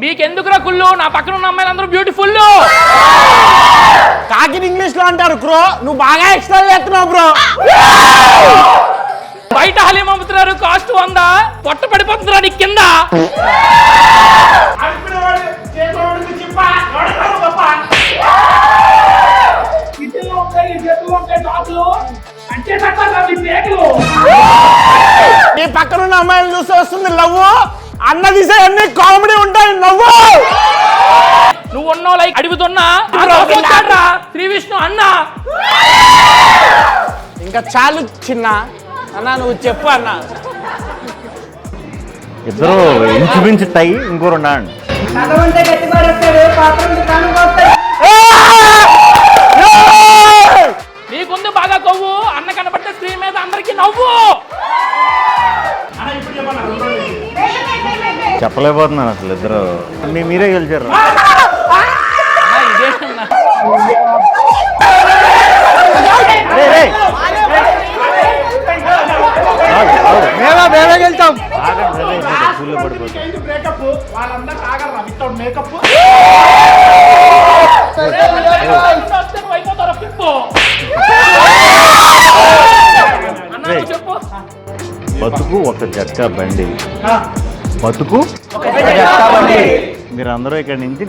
మీకెందుకురా కుళ్ళు? నా పక్కన ఉన్న అమ్మాయిలు అందరూ బ్యూటిఫుల్. కాకిని ఇంగ్లీష్ లో అంటారు బ్రో, నువ్వు బాగా ఎక్స్ట్రా చేస్తున్నావు బ్రో. బయట హలీం అమ్ముతున్నారు, కాస్ట్ 100. పొట్ట పడిపోతుందిరా నీ కింద. నీ పక్కన ఉన్న అమ్మాయిలు చూసి వస్తుంది లవ్వు, అన్న తీసే అన్ని కామెడీ ఉంటాయి నవ్వు. నువ్వు ఉన్నావు లైక్ అడుగుతున్నా శ్రీ విష్ణు అన్న. ఇంకా చాలు చిన్న అన్న, నువ్వు చెప్పు అన్న. ఇద్దరు ఇంచుమించు టై, ఇంకో 2 అండి. నీకుంది బాగా కొవ్వు, అన్న కనబడితే స్క్రీన్ మీద అందరికి నవ్వు. చెప్పలేకపోతున్నాను అసలు. ఇద్దరు మీరే గెలిచారు. మేమే గెలుతాం. బతుకు ఒక జట్కా బండి, బతుకు మీరందరూ ఇక్కడి నుంచి